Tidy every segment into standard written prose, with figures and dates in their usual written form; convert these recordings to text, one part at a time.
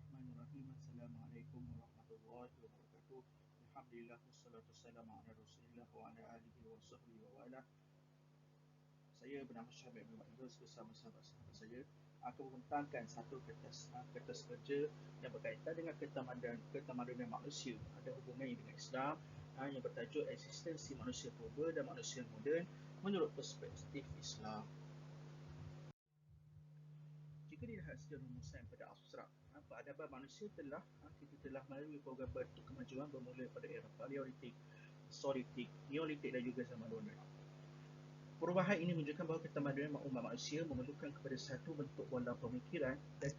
Bismillahirrahmanirrahim. Assalamualaikum warahmatullahi wabarakatuh. Alhamdulillah wassalatu wassalamu ala Rasulillah wa ala alihi wa sahbihi wa wala. Saya bernama Syabib bin Idrus bersama sahabat-sahabat saya akan membentangkan satu kertas kerja yang berkaitan dengan ketamadunan manusia. Ada hubungannya dengan Islam yang bertajuk eksistensi manusia purba dan manusia moden menurut perspektif Islam. Jika dilihat secara rumusan pada abstrak, peradaban manusia kita telah melalui program bentuk kemajuan bermula pada era Paleolitik, Mesozoik, Neolitik dan juga zaman moden. Perubahan ini menunjukkan bahawa ketamadunan umat manusia memerlukan kepada satu bentuk pola pemikiran dan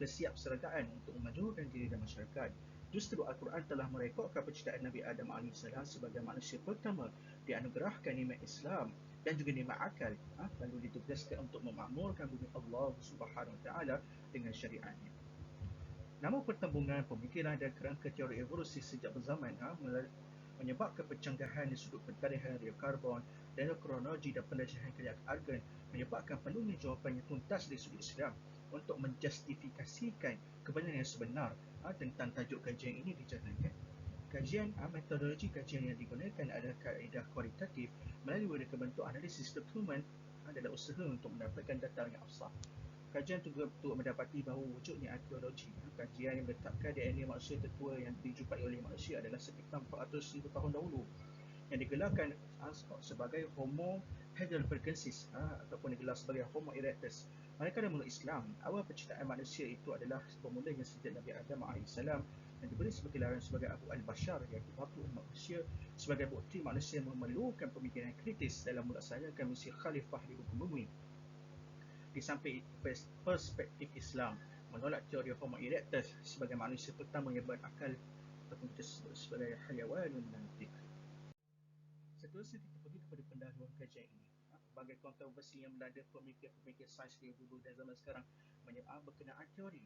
kesiapsergaan untuk memajukan diri dan masyarakat. Justru Al-Quran telah merekodkan penciptaan Nabi Adam AS sebagai manusia pertama dianugerahkan nikmat Islam dan juga nikmat akal, lalu ditugaskan untuk memakmurkan bumi Allah Subhanahu Wa Taala dengan syariatnya. Namun pertembungan pemikiran dan kerangka teori evolusi sejak berzaman menyebabkan pencanggahan di sudut pentarikan radiokarbon, dendrokronologi dan pendedahan kelihatan argon menyebabkan perlunya jawapan yang tuntas dari sudut Islam untuk menjustifikasikan kebenaran yang sebenar tentang tajuk kajian ini dijalankan. Metodologi kajian yang digunakan adalah kaedah kualitatif melalui reka bentuk analisis dokumen dalam usaha untuk mendapatkan data yang absah. Kajian juga untuk mendapati bahawa wujudnya arkeologi, kajian yang menetapkan DNA manusia tertua yang dijumpai oleh manusia adalah sekitar 400,000 tahun dahulu, yang digelarkan sebagai Homo heidelbergensis ataupun digelar sebagai Homo erectus. Manakala menurut Islam, awal penciptaan manusia itu adalah bermulanya sejak Nabi Adam AS yang diberi sebagai gelaran sebagai Abu al-Bashar, iaitu bapa umat manusia, sebagai bukti manusia memerlukan pemikiran kritis dalam melaksanakan misi khalifah di muka bumi. Di samping perspektif Islam menolak teori Homo erectus sebagai manusia pertama yang berakal ataupun kita sebut sebagai hayawanun nantiq. Seterusnya kita pergi kepada pendahuluan kajian ini. Berbagai kontroversi yang melanda pemikir-pemikir sains dulu dan zaman sekarang berkenaan teori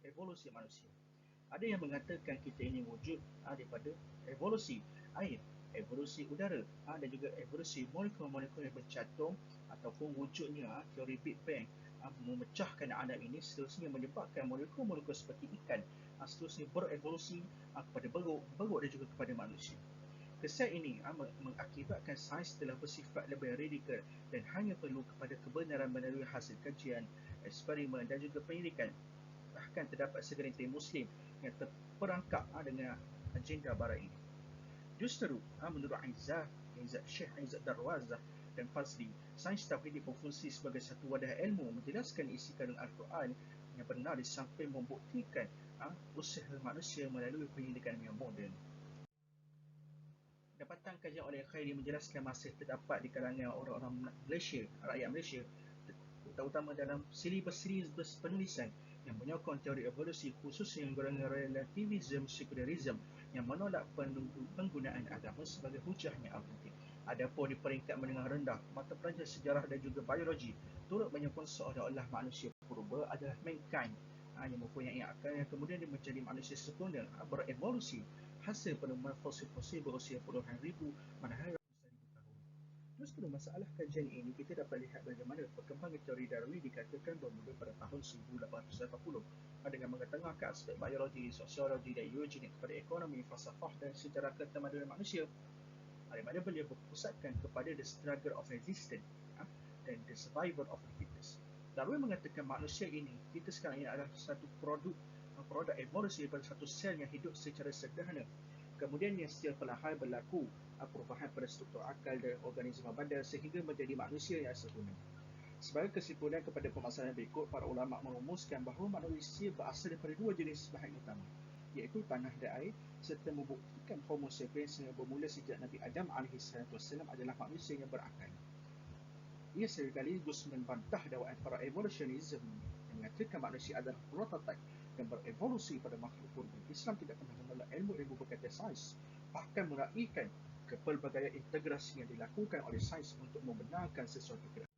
evolusi manusia. Ada yang mengatakan kita ini wujud daripada evolusi air, evolusi udara dan juga evolusi molekul-molekul yang bercatum ataupun wujudnya teori Big Bang memecahkan alam ini seterusnya menyebabkan molekul-molekul seperti ikan seterusnya berevolusi kepada beruk dan juga kepada manusia. Kesan ini mengakibatkan sains telah bersifat lebih radikal dan hanya perlu kepada kebenaran melalui hasil kajian, eksperimen dan juga penyelidikan. Bahkan terdapat segelintir Muslim yang terperangkap dengan agenda barat ini. Justru menurut Syekh Izzat Darwazah dan Fazli, sains tauhid berfungsi sebagai satu wadah ilmu menjelaskan isi kandung Al-Quran yang benar di samping membuktikan usaha manusia melalui penyelidikan yang moden. Dapatan kajian oleh Khairi menjelaskan masih terdapat di kalangan orang-orang Malaysia, rakyat Malaysia, terutama dalam silibus penulisan yang menyokong teori evolusi, khususnya golongan relativism sekularism yang menolak penggunaan agama sebagai hujahnya argumentif. Adapun di peringkat menengah rendah, mata pelajaran sejarah dan juga biologi turut menyokong seolah-olah manusia purba adalah mankind yang mempunyai akal yang kemudian dia menjadi manusia sekunder berevolusi hasil penemuan fosil-fosil berusia puluhan ribu manakala ratusan ribu tahun. Terus pada masalah kajian ini kita dapat lihat bagaimana perkembangan teori Darwin dikatakan bermula pada tahun 1880 dengan mengetengahkan aspek biologi, sosiologi dan eugenik kepada ekonomi, falsafah dan sejarah ketamadunan manusia, di mana beliau berpusatkan kepada the struggle of existence dan the survival of the fittest. Darwin mengatakan manusia ini, kita sekarang ini adalah satu produk evolusi daripada satu sel yang hidup secara sederhana. Kemudian yang secara perlahan berlaku perubahan pada struktur akal dan organisma badan sehingga menjadi manusia yang sempurna. Sebagai kesimpulan kepada permasalahan berikut, para ulama merumuskan bahawa manusia berasal daripada dua jenis bahan utama, iaitu tanah dan air, serta membuktikan Homo sapiens yang bermula sejak Nabi Adam AS adalah manusia yang berakal. Ia sekaligus membantah dakwaan para evolutionism yang mengatakan manusia adalah prototype dan berevolusi pada makhluk purba. Islam tidak pernah menolak ilmu-ilmu berkaitan sains, bahkan meraihkan kepelbagaian integrasi yang dilakukan oleh sains untuk membenarkan sesuatu keadaan.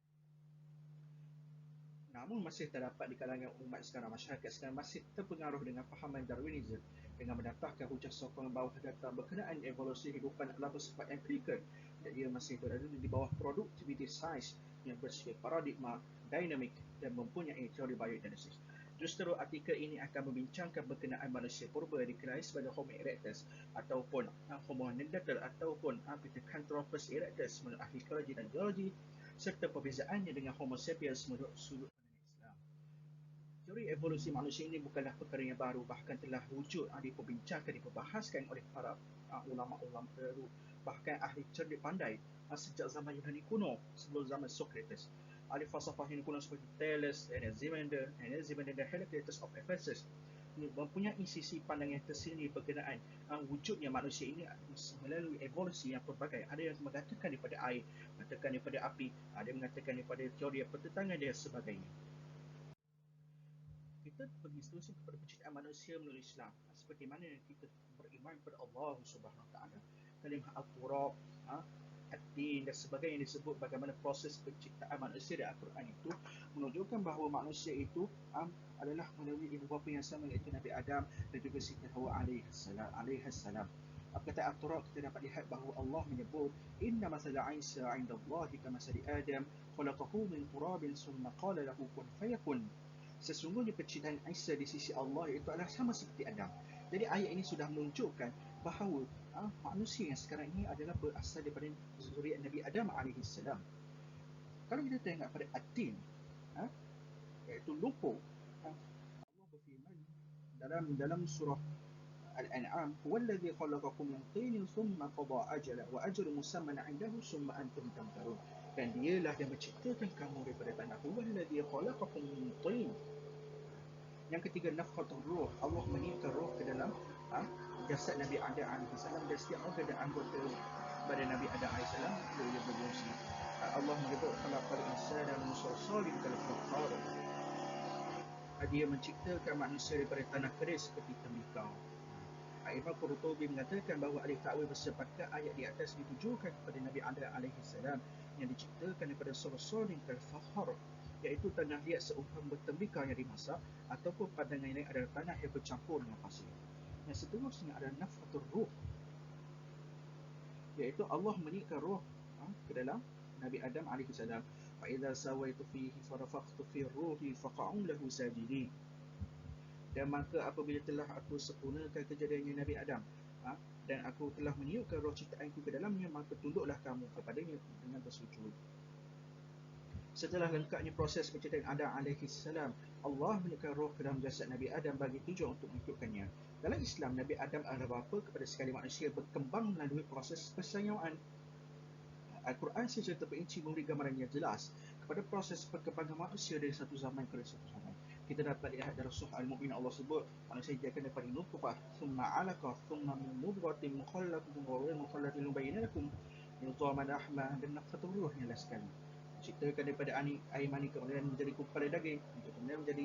Namun masih terdapat di kalangan umat sekarang, masyarakat sekarang masih terpengaruh dengan fahaman Darwinism dengan mendatangkan hujah sokongan bawah data berkenaan evolusi kehidupan adalah bersifat empirikal dan ia masih berada di bawah produktiviti sains yang bersifat paradigma, dinamik dan mempunyai teori biogenesis. Justru artikel ini akan membincangkan berkenaan manusia purba dikenali sebagai Homo erectus ataupun Homo neanderthal ataupun Pithecanthropus erectus menurut ahli ekologi dan geologi, serta perbezaannya dengan Homo sapiens menurut sudut pandang Islam. Teori evolusi manusia ini bukanlah perkara yang baru, bahkan telah wujud, diperbincangkan, diperbahaskan oleh para ulama-ulama terdahulu, bahkan ahli cerdik pandai sejak zaman Yunani kuno sebelum zaman Socrates. Ahli falsafah Yunani kuno seperti Thales, Anaximander dan Heraclitus of Ephesus mempunyai sisi pandang yang tersendiri berkenaan wujudnya manusia ini melalui evolusi yang pelbagai. Ada yang mengatakan daripada air, mengatakan daripada api, ada yang mengatakan daripada teori pertentangan dan sebagainya. Kita pergi seterusnya kepada penciptaan manusia menurut Islam. Seperti mana kita beriman kepada Allah Subhanahu Wa Taala. Kalimah Al-Turab, At-Tin dan sebagainya yang disebut bagaimana proses penciptaan manusia di Al-Quran itu menunjukkan bahawa manusia itu adalah melalui ibu bapa yang sama, iaitu Nabi Adam dan juga Siti Hawa alaihissalam. Kata Al-Turab, kita dapat lihat bahawa Allah menyebut inna masala Isa 'inda Allah kamasali Adam khalaqahu min turabin summa qala lahu kun fayakun. Sesungguhnya penciptaan Isa di sisi Allah itu adalah sama seperti Adam. Jadi ayat ini sudah menunjukkan bahawa manusia yang sekarang ini adalah berasal daripada zuriat Nabi Adam alaihissalam. Kalau kita tengok pada At-Tin, iaitu lumpur, Allah berfirman dalam surah Al-An'am, "Huwallazi khalaqakum min tinin thumma qada ajala wa ajalun musamman 'indahu thumma antum tamtarun." Dan dialah yang menciptakan kamu daripada tanah. Huwallazi khalaqakum min tin. Yang ketiga, nafkhatul ruh. Allah meniupkan roh ke dalam jasad Nabi Adam alaihissalam dan setiap organ dan anggota badan Nabi Adam alaihissalam dia berfungsi. Allah menyebut khalaqal insana min salsalin kal fakhar. Dia menciptakan manusia daripada tanah keris seperti tembikau. Imam Qurtubi mengatakan bahawa ahli ta'wil bersepakat ayat di atas ditujukan kepada Nabi Adam alaihissalam yang diciptakan daripada salsalin kal fakhar, iaitu tanah liat seumpam bertembikau yang dimasak, ataupun pandangan ini adalah tanah yang bercampur dengan pasir. Yang seterusnya adalah nafkhatul ruh, iaitu Allah meniupkan roh ke dalam Nabi Adam alaihissalam. Fa idza sawaitu fihi farafakhtu fi ruhi faqa'u lahu sajidin. Dan maka apabila telah aku sempurnakan kejadiannya Nabi Adam, dan aku telah meniupkan roh ciptaanku ke dalamnya, maka tunduklah kamu kepadanya dengan bersujud. Setelah lengkapnya proses penciptaan Adam alaihissalam, Allah meniupkan roh ke dalam jasad Nabi Adam bagi tujuan untuk menghidupkannya. Dalam Islam, Nabi Adam adalah bapa kepada sekali manusia berkembang melalui proses persayawaan. Al-Quran secara terperinci memberi gambaran yang jelas kepada proses perkembangan manusia dari satu zaman ke satu zaman. Kita dapat lihat dalam surah Al-Mu'min, Allah sebut manusia dijadikan daripada nutfah, thumma 'alaqah, thumma min mudghatin mukhallaqatin wa ghayri mukhallatin linubayyana lakum nidhaman rahmah dan nafkhatul ruh yang last sekali. Diciptakan daripada air mani, kemudian menjadi gumpalan daging, kemudian menjadi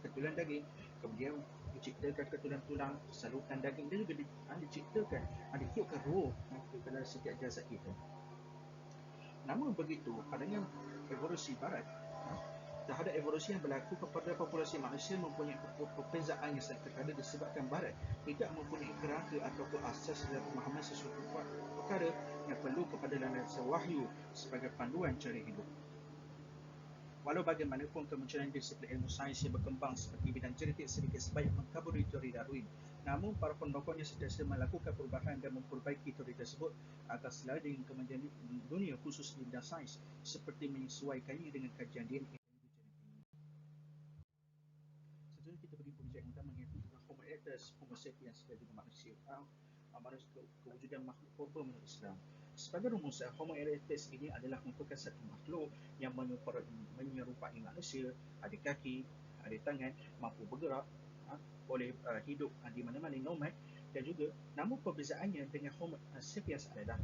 ketulan daging, kemudian diciptakan ketulan tulang, saluran daging, dan juga diciptakan, ditiupkan roh kepada setiap jasad kita. Namun begitu, pandangan evolusi barat terhadap evolusi yang berlaku kepada populasi manusia mempunyai perbezaan yang sangat terkadar disebabkan barat tidak mempunyai kerangka ataupun asas dalam pemahaman sesuatu perkara yang perlu kepada landasan wahyu sebagai panduan cara hidup. Walau bagaimanapun kemunculan disiplin ilmu sains yang berkembang seperti bidang genetik sedikit sebanyak mengkaburi teori Darwin, namun para pendokongnya sentiasa melakukan perubahan dan memperbaiki teori tersebut agar selari dengan kemajuan dunia khusus di bidang sains, seperti menyesuaikannya dengan kajian DNA. Seterusnya kita beri pembicaraan utama iaitu tentang Homo erectus, Homo sapiens dan juga manusia. Manusia kewujudan makhluk purba menurut Islam. Sebagai rumus, Homo erectus ini adalah merupakan satu makhluk yang menyerupai manusia, ada kaki, ada tangan, mampu bergerak, boleh hidup di mana-mana, nomad, dan juga namun perbezaannya dengan Homo sapiens adalah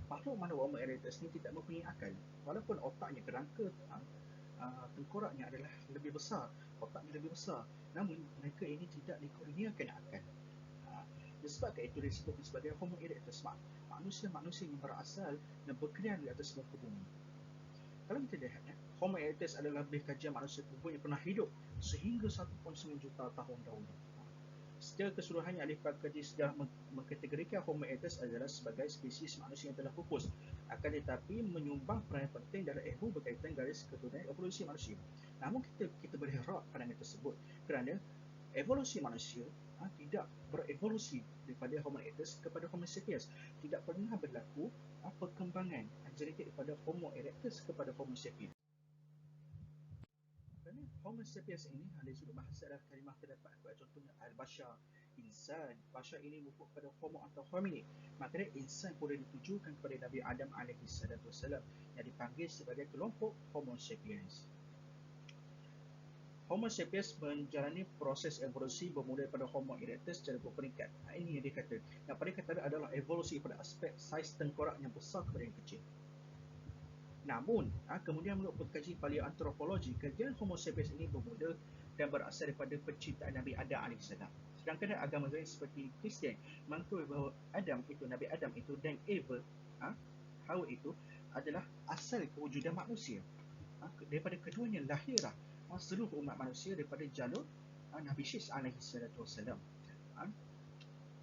makhluk Homo erectus ini tidak mempunyai akal. Walaupun otaknya, kerangka tengkoraknya adalah lebih besar, otaknya lebih besar, namun mereka ini tidak dikurniakan akal. Disebabkan itu disebut sebagai Homo erectus, manusia-manusia yang berasal dan berkeliaran di atas muka bumi. Kalau kita lihat, Homo erectus adalah lebih kajian manusia purba yang pernah hidup sehingga 1.9 juta tahun dahulu. Secara keseluruhannya, ahli fakulti sudah mengkategorikan Homo erectus adalah sebagai spesies manusia yang telah pupus, akan tetapi menyumbang peranan penting dalam ilmu berkaitan garis keturunan evolusi manusia. Namun kita boleh harap pandangan tersebut kerana evolusi manusia tidak berevolusi daripada Homo erectus kepada Homo sapiens. Tidak pernah berlaku perkembangan genetik daripada Homo erectus kepada Homo sapiens. Kerana Homo sapiens ini dari sudut bahasa adalah kalimah terdapat contohnya al-bashar, insan. Bashar ini merujuk kepada Homo atau hominid. Maknanya insan boleh ditujukan kepada Nabi Adam AS yang dipanggil sebagai kelompok Homo sapiens. Homo sapiens menjalani proses evolusi bermula daripada Homo erectus secara berperingkat. Ini yang dikata. Yang paling kata adalah evolusi pada aspek saiz tengkorak yang besar kepada yang kecil. Namun, kemudian menurut pengkaji paleoantropologi, kejadian Homo sapiens ini bermula dan berasal daripada penciptaan Nabi Adam AS. Sedangkan agama lain seperti Kristian mengakui bahawa Nabi Adam itu dan Eva, Hawa itu adalah asal kewujudan manusia. Daripada keduanya lahirlah seluruh umat manusia daripada jalur Nabi Syis AS.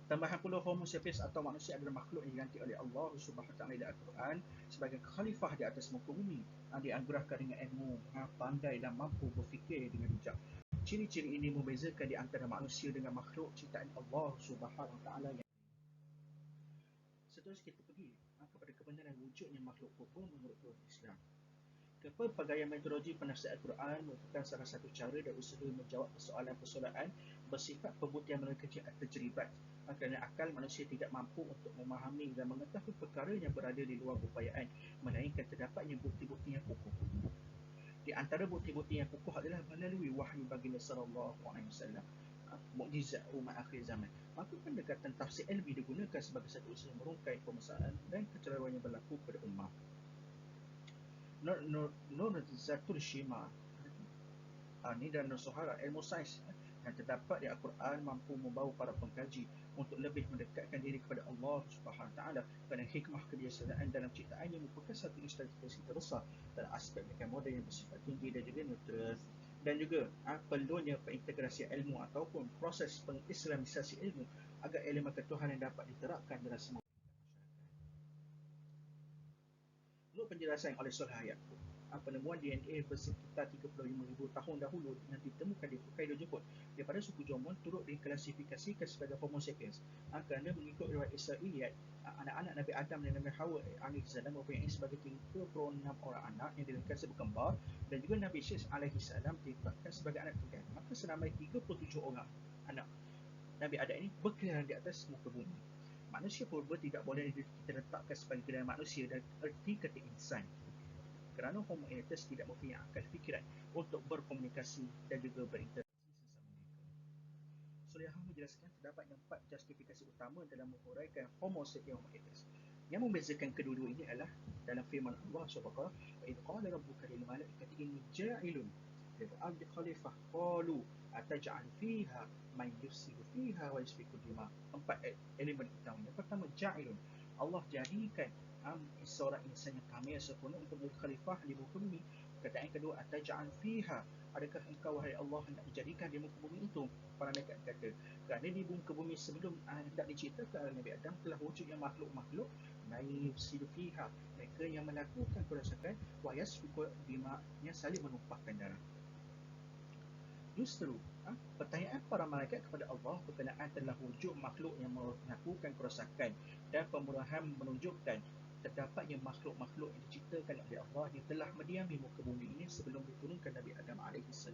Tambahan pula, Homo sapiens atau manusia adalah makhluk yang diganti oleh Allah SWT dalam Al-Quran sebagai khalifah di atas muka bumi, dianugerahkan dengan ilmu, pandai dan mampu berfikir dengan bijak. Ciri-ciri ini membezakan di antara manusia dengan makhluk ciptaan Allah SWT yang seterusnya kita pergi kepada kebenaran wujudnya makhluk purba menurut Islam. Kepelbagaian metodologi penafsiran Al-Quran merupakan salah satu cara dan usaha menjawab persoalan-persoalan bersifat pembuktian melalui kajian tajribat, kerana akal manusia tidak mampu untuk memahami dan mengetahui perkara yang berada di luar upayaan, melainkan terdapatnya bukti-bukti yang kukuh. Di antara bukti-bukti yang kukuh adalah melalui wahyu baginda sallallahu alaihi wasallam, mukjizat umat akhir zaman. Maka pendekatan tafsir ilmi digunakan sebagai satu usaha merungkai permasalahan dan kecelaruan yang berlaku pada ummah. Nur Zatul Shima ini dan Nusuhara ilmu sains yang terdapat di Al-Quran mampu membawa para pengkaji untuk lebih mendekatkan diri kepada Allah SWT, kerana hikmah kebiasaan dalam ciptaannya merupakan satu institusi terbesar dalam aspek mekanik moden yang bersifat tinggi dan juga neutral, dan juga perlunya pengintegrasi ilmu ataupun proses pengislamisasi ilmu agar elemen ketuhanan dapat diterapkan dalam semua. Menurut penjelasan oleh Soleh Hayat, penemuan DNA bersekitar 35,000 tahun dahulu yang ditemukan di Hokkaido, Jepun daripada suku Jomon turut diklasifikasikan sebagai Homo sapiens, kerana mengikut riwayat Israiliyat, anak-anak Nabi Adam dan Nabi Hawa AS mempunyai sebagai 36 orang anak yang dilahirkan berkembar, dan juga Nabi Syis AS ditetapkan sebagai anak tunggal. Maka seramai 37 orang anak Nabi Adam ini berkeliaran di atas muka bumi. Manusia purba tidak boleh kita letakkan sebagai gelar manusia dan erti kata insan, kerana Homo erectus tidak mempunyai akal fikiran untuk berkomunikasi dan juga berinteraksi sesama mereka. Solehah menjelaskan terdapat 4 justifikasi utama dalam menguraikan Homo sapiens Homo erectus. Yang membezakan kedua-dua ini adalah dalam firman Allah SWT, وَإِذْ قَالَ رَبُّكَ لِلْمَلَائِكَةِ إِنِّي جَاعِلٌ فِي الْأَرْضِ خَلِيفَةً قَالُوا أَتَجْعَلُ فِيهَا مَنْ يُفْسِدُ فِيهَا وَيَسْفِكُ الدِّمَاءَ. 4 elemen utama. Yang pertama, ja'ilun, Allah jadikan seorang insan yang kamil sempurna untuk menjadi khalifah di muka bumi. Perkataan kedua, ataj'al fiha, adakah engkau wahai Allah hendak menjadikan di muka bumi itu? Para malaikat kata, kerana di muka bumi sebelum hendak diciptakan oleh Nabi Adam telah wujud yang makhluk-makhluk yufsidu fiha, mereka yang melakukan kerosakan, wa yasfiku dima, yang saling menumpahkan darah. Justru pertanyaan para malaikat kepada Allah berkenaan telah wujud makhluk yang melakukan kerosakan dan pembunuhan menunjukkan terdapatnya makhluk-makhluk yang diciptakan oleh Allah yang telah mendiami muka bumi ini sebelum diturunkan Nabi Adam AS.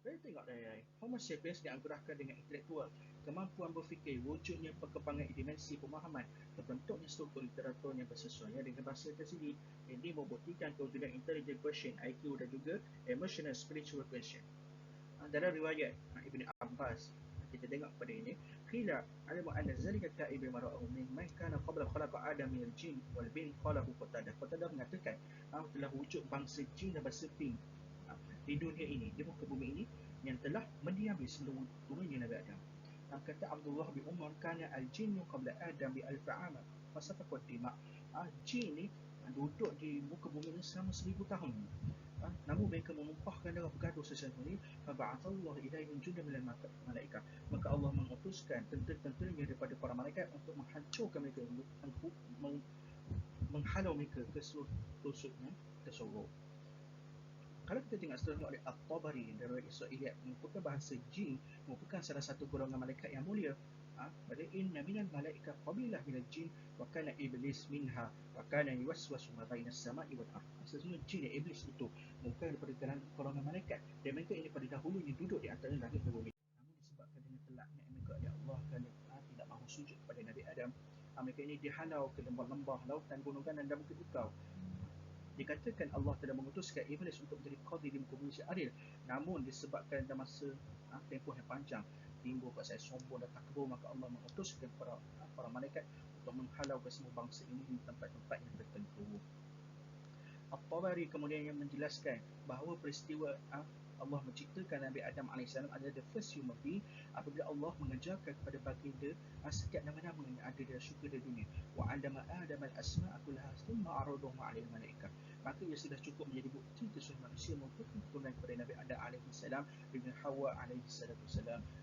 Kita tengok dari Homo sapiens dianugerahkan dengan intelektual, kemampuan berfikir, wujudnya perkembangan dimensi pemahaman, terbentuknya struktur literatur yang bersesuaian dengan bahasa tersebut. Ini membuktikan kewujudan intelligent quotient IQ dan juga emotional spiritual quotient. Dalam riwayat Ibn Abbas, kita tengok pada ini, qila alimu anna zalika ka'ib mara'u min man kana qabla khalaqa Adam min al-jin wal bin qalahu Qatadah. Qatadah mengatakan telah wujud bangsa jin dan bangsa bin di dunia ini, di muka bumi ini, yang telah mendiami sebelum turunnya Nabi Adam. Kata Abdullah bin Umar, kana al-jinnu qabla Adam bi alfa'ama fasafaqu ad-dima. Jin ni duduk di muka bumi ini selama 1000 tahun. namun mereka menumpahkan darah bergaduh sesama fab'athallahu ilaihim jundan minal malaikah, maka Allah mengutuskan tentera-tenteranya daripada para malaikat untuk menghancurkan mereka, menghalau mereka ke seluruh tusuknya tersebut. Kalau kita tengok seterusnya oleh At-Tabari dalam Israiliyat, merupakan bahasa jin, merupakan salah satu golongan malaikat yang mulia. Pada inna minal malaika qabilah minal jin wa kana iblis minha wa kana yuwaswasu ma baina as-sama'i wal ardh. Sesungguhnya jin dan iblis itu merupakan daripada golongan malaikat, dan mereka ini pada dahulunya duduk di antara langit dan bumi. Namun disebabkan dengan telaknya mereka oleh Allah kerana tidak mahu sujud kepada Nabi Adam, mereka ini dihalau ke lembah-lembah, lautan, gunungan dan bukit-bukit. Dikatakan Allah telah mengutuskan iblis untuk menjadi qadi di muka bumi adil, namun disebabkan dalam masa tempoh yang panjang timbul pasal sombong dan takabur, maka Allah mengutuskan para malaikat untuk menghalau semua bangsa ini di tempat-tempat yang tertentu. At-Tabari kemudian yang menjelaskan bahawa peristiwa Allah menciptakan Nabi Adam AS adalah the first human being apabila Allah mengajarkan kepada baginda setiap nama-nama yang ada dalam syurga dan dunia. Wa 'allama Adam al-asma'a kullaha thumma 'aradahum 'alal malaikah. Maka ia sudah cukup menjadi bukti keseluruhan manusia merupakan keturunan kepada Nabi Adam AS dengan Hawa AS,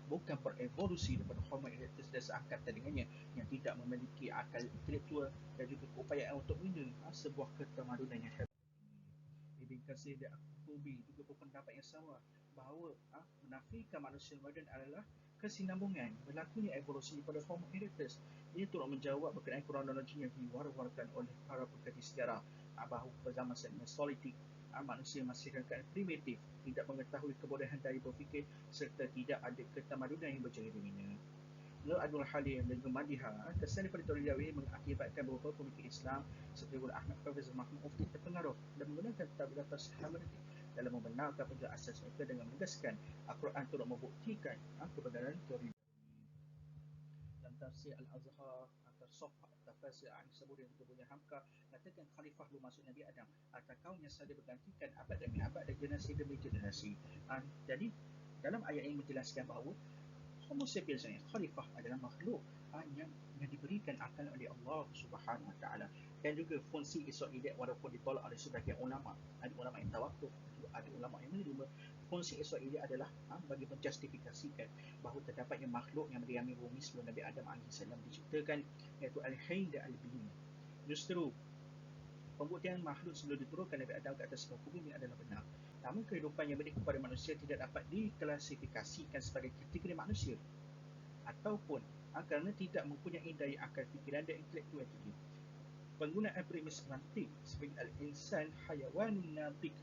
bukan berevolusi daripada Homo erectus dan seangkatan dengannya yang tidak memiliki akal intelektual dan juga keupayaan untuk membina sebuah ketamadunan yang hebat. Ibn Katsir dan Al-Qurtubi juga berpendapat yang sama bahawa menafikan manusia moden adalah kesinambungan berlakunya evolusi pada Homo erectus. Ini turut menjawab berkenaan kronologi yang diwar-warkan oleh para pengkaji sejarah bahawa pada zaman Mesolithic manusia masih dalam keadaan primitif, tidak mengetahui kebolehan daya berfikir serta tidak ada ketamadunan yang berjaya dengannya. Menurut Abdul Halim dan Madiha, kesan daripada teori ini mengakibatkan beberapa pemikir Islam seperti Guru Ahmad Hafiz Mahmud Mufti terpengaruh dan menggunakan tablighatus Hamadi dalam membenarkan penjelasan asas mereka dengan menegaskan Al-Quran turut membuktikan kebenaran teori. Dalam tafsir Al-Azhar, Sofha, tafsir An-Saburi dan Tubuhnya Hamka, katakan khalifah bermaksud Nabi Adam atau kaum yang saling bergantikan abad demi abad dan generasi demi generasi. Jadi dalam ayat ini menjelaskan bahawa Homo sapiens ini, khalifah adalah makhluk yang diberikan akal oleh Allah Subhanahu Wa Taala, dan juga fungsi Israiliyat walaupun ditolak oleh sebagian ulama, ada ulama yang tawakuf, ada ulama yang menerima fungsi Israiliyat adalah bagi menjustifikasikan bahawa terdapat yang makhluk yang berdiami bumi sebelum Nabi Adam AS diciptakan, iaitu Al-Hayy dan Al-Bin. Justru pembuktian makhluk sebelum diturunkan Nabi Adam ke atas muka bumi adalah benar. Namun kehidupan yang berikan kepada manusia tidak dapat diklasifikasikan sebagai kategori manusia ataupun kerana tidak mempunyai daya akal fikiran dan intelektual tinggi. Penggunaan premis mantik sebagai al-insan hayawanun natik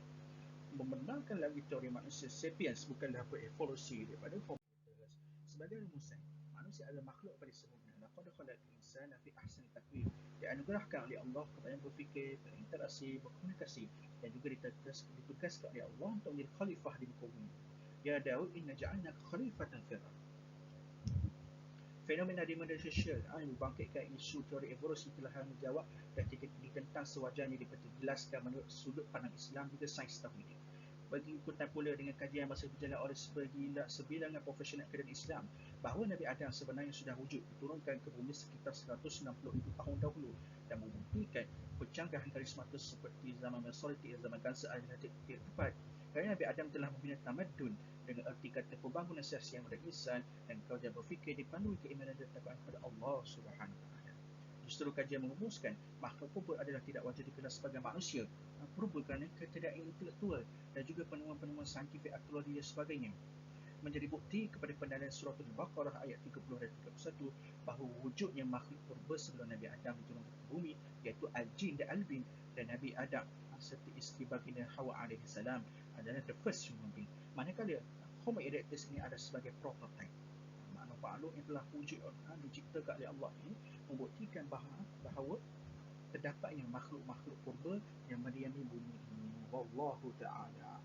membenarkan lagi teori manusia sapiens bukanlah berevolusi daripada Homo erectus. Sebagai rumusan, manusia adalah makhluk pada semuanya. Laqad khalaqal insana fi ahsani taqwim. Dianugerahkan oleh Allah kepada berfikir, berinteraksi, berkomunikasi, dan juga ditugaskan oleh Allah untuk menjadi khalifah di muka bumi. Ya Daud, inna ja'alnaka khalifatan fil ardh. Fenomena di media sosial yang membangkitkan isu teori evolusi telah menjawab dan ditentang sewajarnya diperjelaskan menurut sudut pandang Islam juga sains tahun ini. Bagi ikutan pula dengan kajian yang masih berjalan oleh sebilangan profesional akademik Islam bahawa Nabi Adam sebenarnya sudah wujud diturunkan ke bumi sekitar 160,000 tahun dahulu dan membuktikan pencanggahan karismatik seperti zaman Mesolithic dan zaman Kansa adalah tidak tepat, kerana Nabi Adam telah membina tamadun dengan erti kata pembangunan sosial berinsan dan kerja berfikir dipandu keimanan dan takwaan kepada Allah Subhanahu Wa Taala. Justru kajian merumuskan makhluk purba adalah tidak wajar dikenal sebagai manusia purba kerana ketidakan intelektual dan juga penemuan-penemuan saintifik arkeologi dan sebagainya, menjadi bukti kepada pendalilan surah Al-Baqarah ayat 30 dan 31 bahawa wujudnya makhluk purba sebelum Nabi Adam diturunkan ke bumi, iaitu Al-Jin dan Al-Bin, dan Nabi Adam serta isteri baginda Hawa AS adalah the first human being. Manakala Homo erectus ini ada sebagai prototype, makhluk yang telah wujud diciptakan oleh Allah ini membuktikan bahawa terdapatnya makhluk-makhluk purba yang mendiami bumi ini. Wallahu ta'ala